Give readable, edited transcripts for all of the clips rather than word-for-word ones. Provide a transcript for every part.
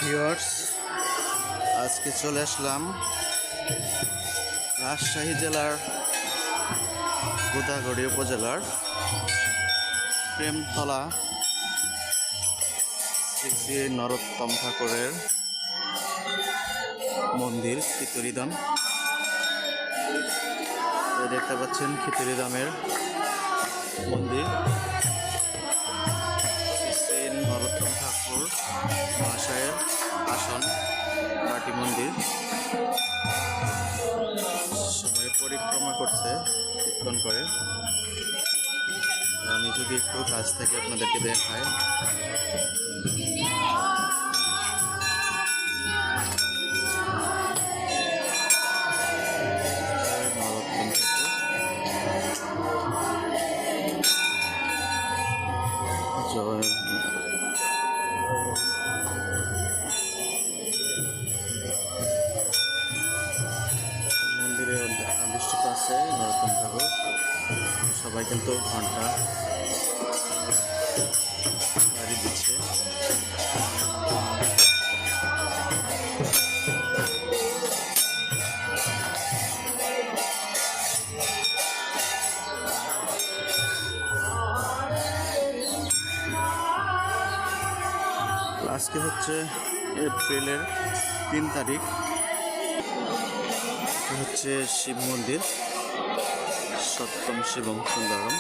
Viewers, আজকে চলে আসলাম রাজশাহী জেলার গোদাগাড়ী উপজেলার প্রেমতলা শ্রী শ্রী নরোত্তম ঠাকুরের মন্দির খিচুড়িধাম। দেখতে পাচ্ছেন খিচুড়িধামের মন্দির শ্রী শ্রী নরোত্তম ঠাকুর মহাশয়ের আসন মাটি মন্দির। সবাই পরিক্রমা করছে কীর্তন করে। আমি যদি একটু কাছ থেকে আপনাদেরকে দেখাই, মন্দিরে আবিষ্কৃত আছে নরোত্তম ঠাকুর। সবাই কিন্তু ঘন্টা বাড়ি দিচ্ছে। আজকে হচ্ছে এপ্রিলের 3 তারিখ। হচ্ছে শিব মন্দির সত্যম শিবম সুন্দরম।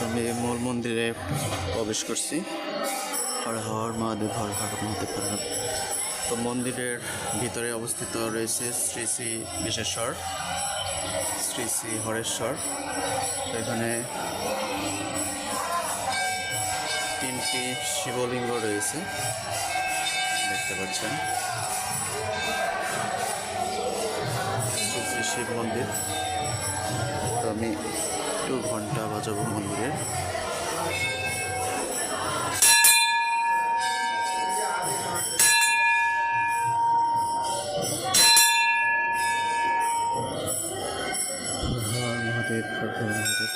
আমি মূল মন্দিরে প্রবেশ করছি। হর হর মহাদেব, হর হর মহাদেব, হর হর। তো মন্দিরের ভিতরে অবস্থিত রয়েছে শ্রী শ্রী বিশেশ্বর, শ্রী শ্রী হরেশ্বর। তো এখানে 3টি শিবলিঙ্গ রয়েছে, দেখতে পাচ্ছেন। শ্রী শ্রী শিব মন্দির। তো আমি একটু ঘন্টা বাজাবো মন্দিরে। মহাদেব, মহাদেব।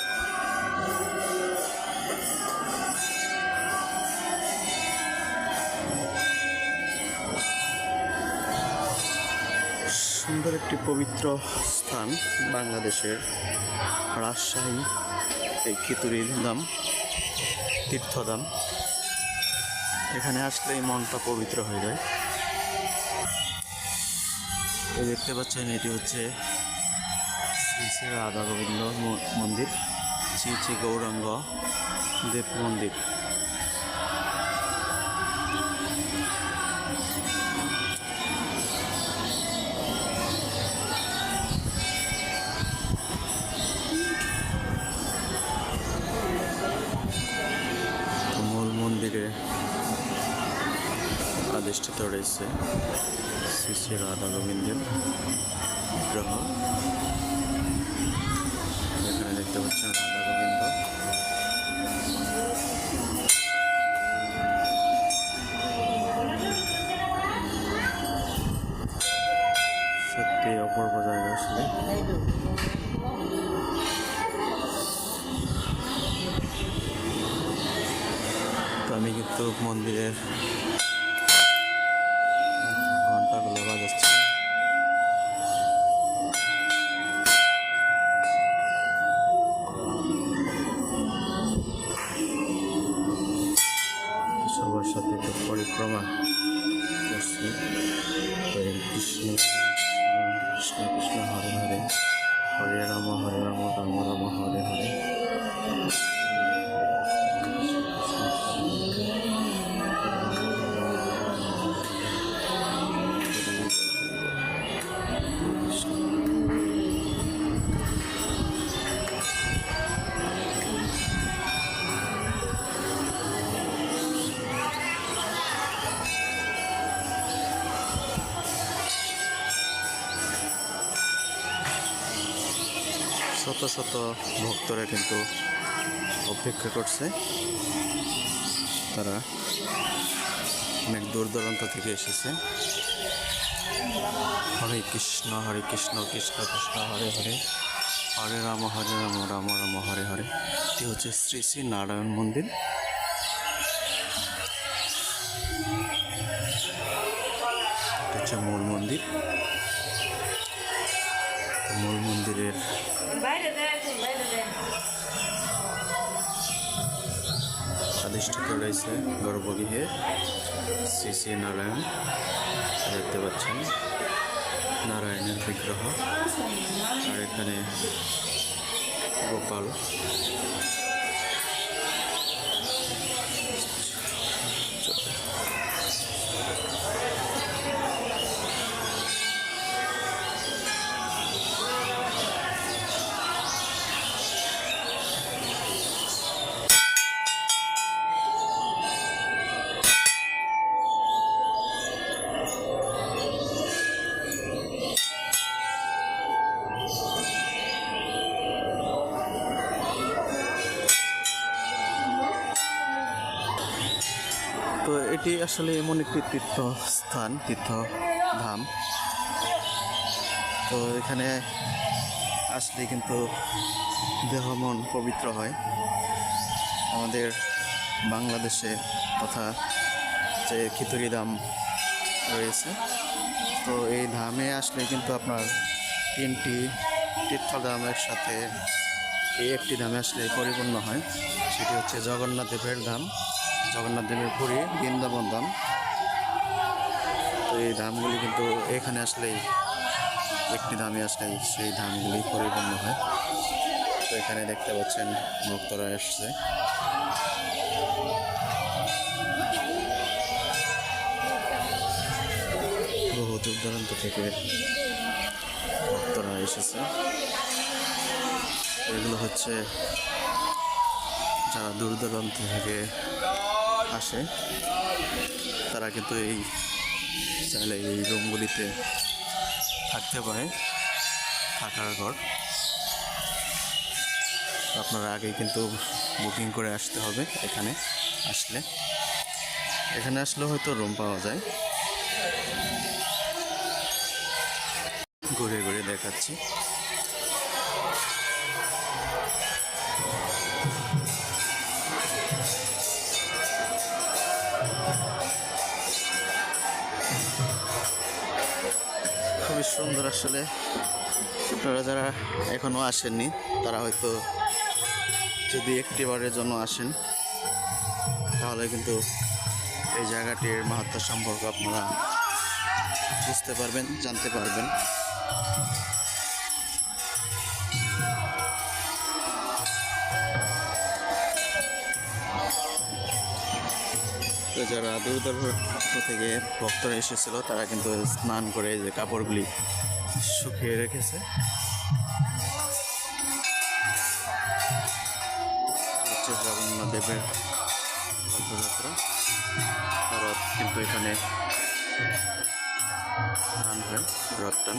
সুন্দর একটি পবিত্র স্থান বাংলাদেশের রাজশাহী, এই খিচুড়িধাম তীর্থধাম। এখানে আসলেই মনটা পবিত্র হয়ে যায়। এই দেখতে পাচ্ছেন, এটি হচ্ছে শ্রী শ্রী রাধা গোবিন্দ মন্দির, শ্রী শ্রী গৌরাঙ্গ দেব মন্দির। মূল মন্দিরে আদিষ্ঠিত রয়েছে শ্রী শ্রী রাধা গোবিন্দের বিগ্রহ। এখানে দেখতে পাচ্ছেন রাধা গোবিন্দ। সত্যি অপূর্ব জায়গা আসলে। তো আমি কিন্তু মন্দিরের ঘন্টাগুলো বাজাচ্ছি। সবার সাথে একটু পরিক্রমা করছি। হরে কৃষ্ণ কৃষ্ণ কৃষ্ণ হরে হরে, হরে রাম রাম রাম হরে হরে। শত শত ভক্তরা কিন্তু অপেক্ষা করছে। তারা অনেক দূর দূরান্ত থেকে এসেছে। হরে কৃষ্ণ কৃষ্ণ কৃষ্ণ হরে হরে, হরে রাম রাম রাম হরে হরে। এটি হচ্ছে শ্রী শ্রী নারায়ণ মন্দির। এটা হচ্ছে মূল মন্দির। মূল মন্দিরের আদিষ্ঠিত রয়েছে গর্ভগৃহে শ্রী শ্রী নারায়ণ। দেখতে পাচ্ছেন নারায়ণের বিগ্রহ, আর এখানে গোপাল। তো এটি আসলে এমন একটি তীর্থস্থান, তীর্থধাম। তো এখানে আসলে কিন্তু দেহ মন পবিত্র হয়। আমাদের বাংলাদেশে তথা যে খিচুড়ি ধাম রয়েছে, তো এই ধামে আসলে কিন্তু আপনার 3টি তীর্থধামের সাথে এই একটি ধামে আসলে পরিপূর্ণ হয়। সেটি হচ্ছে জগন্নাথ দেবের ধাম, জগন্নাথ দেবের পুরী, বৃন্দাবন ধাম। তো এই ধামগুলি কিন্তু এখানে আসলেই একটি ধামে আসলেই সেই ধামগুলি পরিপূর্ণ হয়। তো এখানে দেখতে পাচ্ছেন ভক্তরা এসছে। বহু দূর দূরান্ত থেকে ভক্তরা এসেছে। এগুলো হচ্ছে যারা দূর দূরান্ত থেকে আসে তারা কিন্তু এই চাইলে এই রুমগুলিতে থাকতে পারে, থাকার ঘর। আপনারা আগে কিন্তু বুকিং করে আসতে হবে। এখানে আসলে হয়তো রুম পাওয়া যায়। ঘুরে ঘুরে দেখাচ্ছি। খুবই সুন্দর আসলে। আপনারা যারা এখনো আসেননি তারা হয়তো যদি একটি বারের জন্য আসেন তাহলে কিন্তু এই জায়গাটির মাহাত্ম্য সম্পর্কে আপনারা বুঝতে পারবেন, জানতে পারবেন। তো যারা দূর দূরান্ত থেকে ভক্তরা এসেছিল তারা কিন্তু স্নান করে যে কাপড়গুলি শুকিয়ে রেখেছে। হচ্ছে জগন্নাথ দেবের রথযাত্রা, রথ কিন্তু এখানে টান হয়, রথ টান।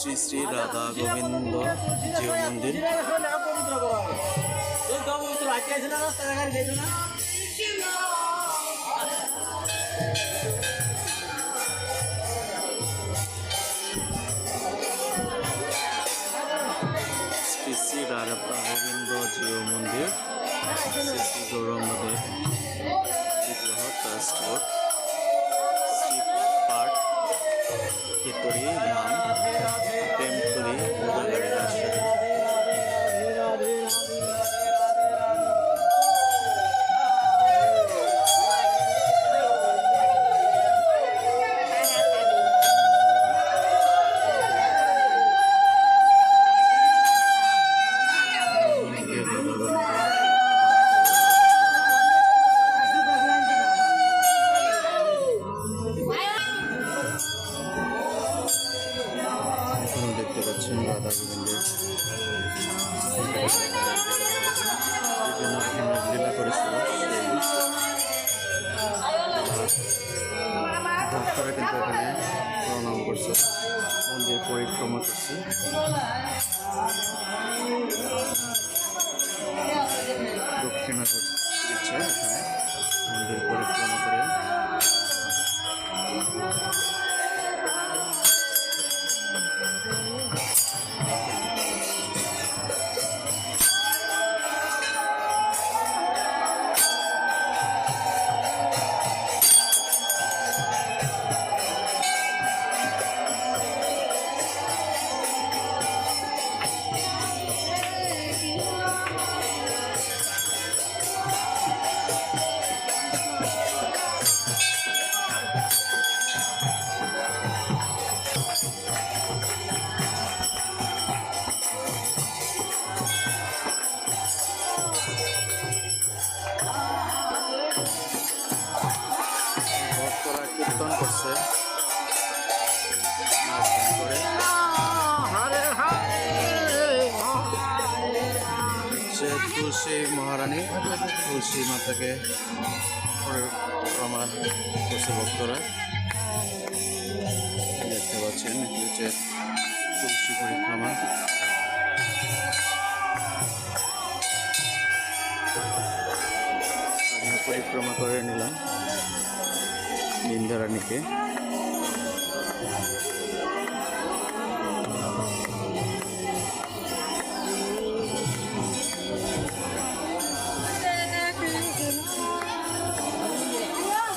শ্রী শ্রী রাধা গোবিন্দ জিও মন্দির। শ্রী শ্রী রাধা গোবিন্দ জিও মন্দির, শ্রী শ্রী গৌরাঙ্গদেব বিগ্রহ ট্রাস্ট বোর্ড, শ্রী পাঠ খিচুড়ি ধাম, টেম্পুরি গোদাগাড়ি রাজশাহী। দেখতে পাচ্ছেন রাধা গোবিন্দের লীলা করেছিল ভক্তরা কিন্তু এখানে প্রণাম করছে, মন্দির পরিক্রমা করছে। দক্ষিণা দিচ্ছে এখানে। মন্দির পরিক্রমা করে ভক্তরা কীর্তন করছে নাচ গান করে। সে তুলসী মহারানী তুলসী মাতাকে পরিক্রমা করছে ভক্তরা, দেখতে পাচ্ছেন এটি হচ্ছে তুলসী পরিক্রমা। আমি পরিক্রমা করে নিলাম ইন্দ্রাণীকে।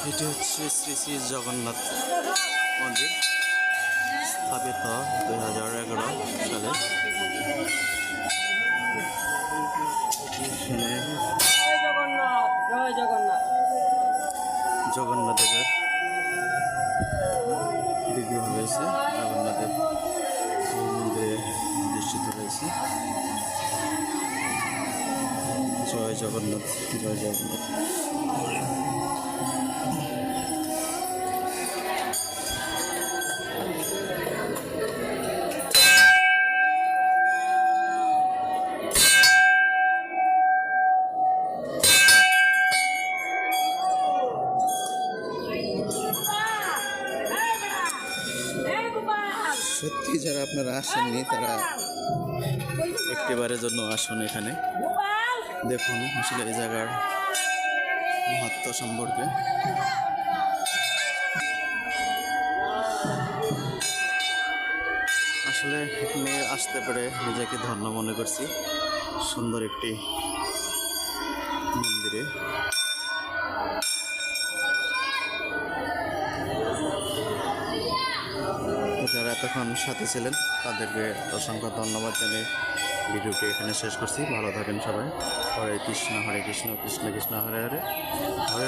এটি হচ্ছে শ্রী শ্রী জগন্নাথ মন্দির, স্থাপিত 2011 সালে। জগন্নাথ দেবের বিগ্রহ রয়েছে, জগন্নাথের মন্দিরে প্রতিষ্ঠিত রয়েছে। জয় জগন্নাথ, জয় জগন্নাথ। সত্যি যারা আপনারা আসেননি তারা একটিবারের জন্য আসুন এখানে, দেখুন আসলে এই জায়গার মহত্ব সম্পর্কে। আসলে এখানে আসতে পেরে নিজেকে ধন্য মনে করছি, সুন্দর একটি মন্দিরে। যারা এতক্ষণ সাথে ছিলেন তাদেরকে অসংখ্য ধন্যবাদ জানিয়ে ভিডিওটি এখানে শেষ করছি। ভালো থাকেন সবাই। হরে কৃষ্ণ কৃষ্ণ কৃষ্ণ হরে হরে, হরে